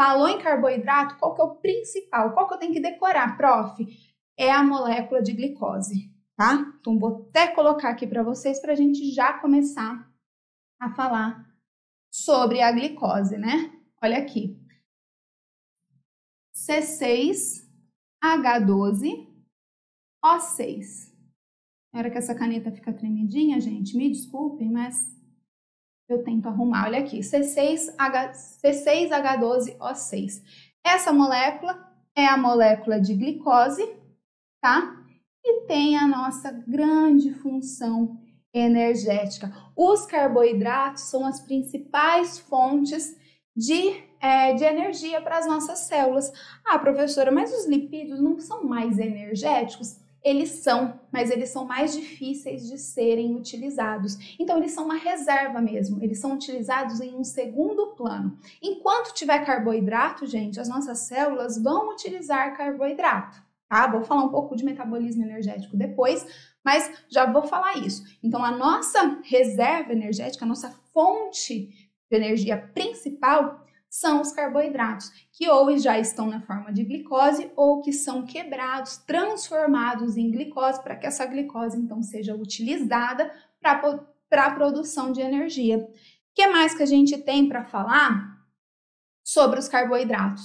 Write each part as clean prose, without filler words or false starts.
Falou em carboidrato, qual que é o principal? Qual que eu tenho que decorar, prof? É a molécula de glicose, tá? Então, vou até colocar aqui para vocês para a gente já começar a falar sobre a glicose, né? Olha aqui. C6H12O6. Na hora que essa caneta fica tremidinha, gente, me desculpem, mas eu tento arrumar. Olha aqui, C6H12O6. Essa molécula é a molécula de glicose, tá? E tem a nossa grande função energética. Os carboidratos são as principais fontes de energia para as nossas células. Ah, professora, mas os lipídios não são mais energéticos? Eles são, mas eles são mais difíceis de serem utilizados. Então, eles são uma reserva mesmo. Eles são utilizados em um segundo plano. Enquanto tiver carboidrato, gente, as nossas células vão utilizar carboidrato, tá? Vou falar um pouco de metabolismo energético depois, mas já vou falar isso. Então, a nossa reserva energética, a nossa fonte de energia principal são os carboidratos, que ou já estão na forma de glicose ou que são quebrados, transformados em glicose, para que essa glicose, então, seja utilizada para a produção de energia. O que mais que a gente tem para falar sobre os carboidratos?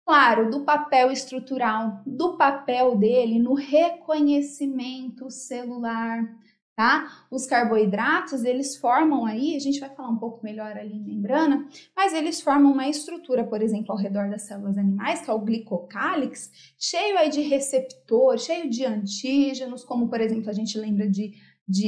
Claro, do papel estrutural, do papel dele no reconhecimento celular, tá? Os carboidratos, eles formam aí, a gente vai falar um pouco melhor ali em membrana, mas eles formam uma estrutura, por exemplo, ao redor das células animais, que é o glicocálix, cheio aí de receptores, cheio de antígenos, como, por exemplo, a gente lembra de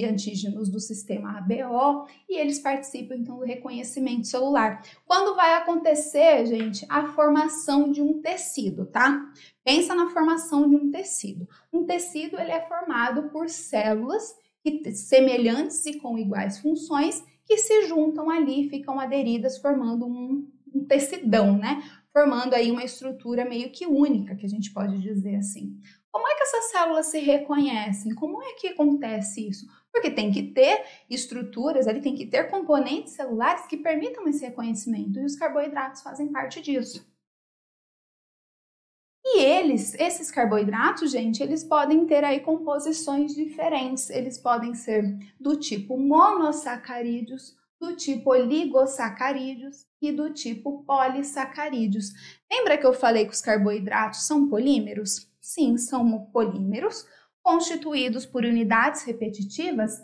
antígenos do sistema ABO, e eles participam, então, do reconhecimento celular. Quando vai acontecer, gente, a formação de um tecido, tá? Pensa na formação de um tecido. Um tecido, ele é formado por células semelhantes e com iguais funções que se juntam ali, ficam aderidas, formando um tecidão, né? Formando aí uma estrutura meio que única, que a gente pode dizer assim. Como é que essas células se reconhecem? Como é que acontece isso? Porque tem que ter estruturas, ali tem que ter componentes celulares que permitam esse reconhecimento, e os carboidratos fazem parte disso. E esses carboidratos, gente, eles podem ter aí composições diferentes. Eles podem ser do tipo monossacarídeos, do tipo oligosacarídeos e do tipo polissacarídeos. Lembra que eu falei que os carboidratos são polímeros? Sim, são polímeros constituídos por unidades repetitivas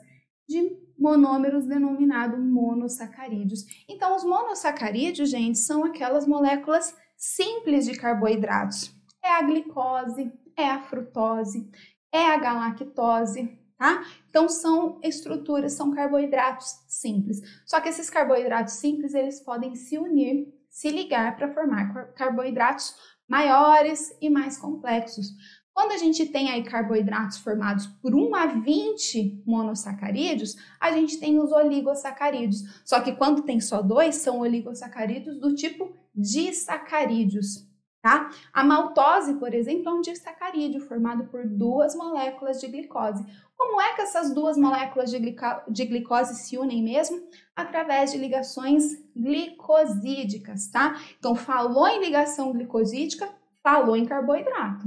de monômeros denominados monossacarídeos. Então, os monossacarídeos, gente, são aquelas moléculas simples de carboidratos. É a glicose, é a frutose, é a galactose, tá? Então, são estruturas, são carboidratos simples. Só que esses carboidratos simples, eles podem se unir, se ligar para formar carboidratos maiores e mais complexos. Quando a gente tem aí carboidratos formados por 1 a 20 monossacarídeos, a gente tem os oligosacarídeos. Só que quando tem só 2, são oligosacarídeos do tipo disacarídeos. Tá? A maltose, por exemplo, é um disacarídeo formado por 2 moléculas de glicose. Como é que essas 2 moléculas de glicose se unem mesmo? Através de ligações glicosídicas, tá? Então, falou em ligação glicosídica, falou em carboidrato.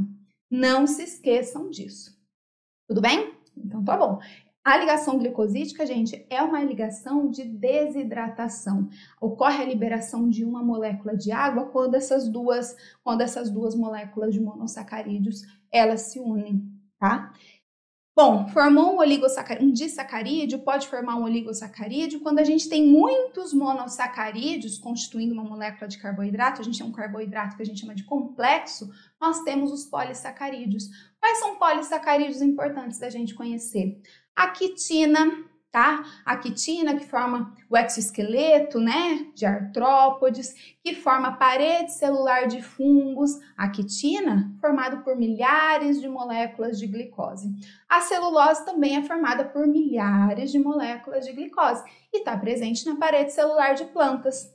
Não se esqueçam disso. Tudo bem? Então, tá bom. A ligação glicosídica, gente, é uma ligação de desidratação. Ocorre a liberação de uma molécula de água quando essas duas moléculas de monossacarídeos, elas se unem, tá? Bom, formou um disacarídeo, pode formar um oligosacarídeo. Quando a gente tem muitos monossacarídeos constituindo uma molécula de carboidrato, a gente tem um carboidrato que a gente chama de complexo, nós temos os polissacarídeos. Quais são polissacarídeos importantes da gente conhecer? A quitina, tá? A quitina que forma o exoesqueleto, né, de artrópodes, que forma a parede celular de fungos. A quitina, formado por milhares de moléculas de glicose. A celulose também é formada por milhares de moléculas de glicose e está presente na parede celular de plantas.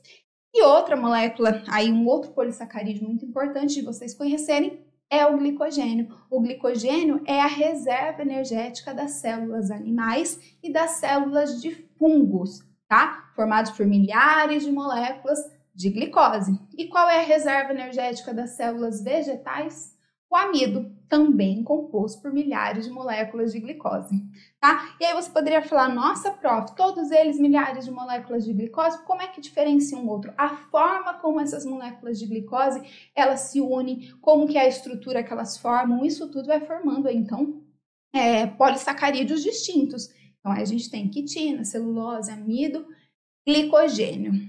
E outra molécula, aí um outro polissacarídeo muito importante de vocês conhecerem, é o glicogênio. O glicogênio é a reserva energética das células animais e das células de fungos, tá? Formados por milhares de moléculas de glicose. E qual é a reserva energética das células vegetais? O amido, também composto por milhares de moléculas de glicose, tá? E aí você poderia falar, nossa, prof, todos eles milhares de moléculas de glicose, como é que diferencia um outro? A forma como essas moléculas de glicose, elas se unem, como que é a estrutura que elas formam, isso tudo vai formando, então, polissacarídeos distintos. Então, a gente tem quitina, celulose, amido, glicogênio.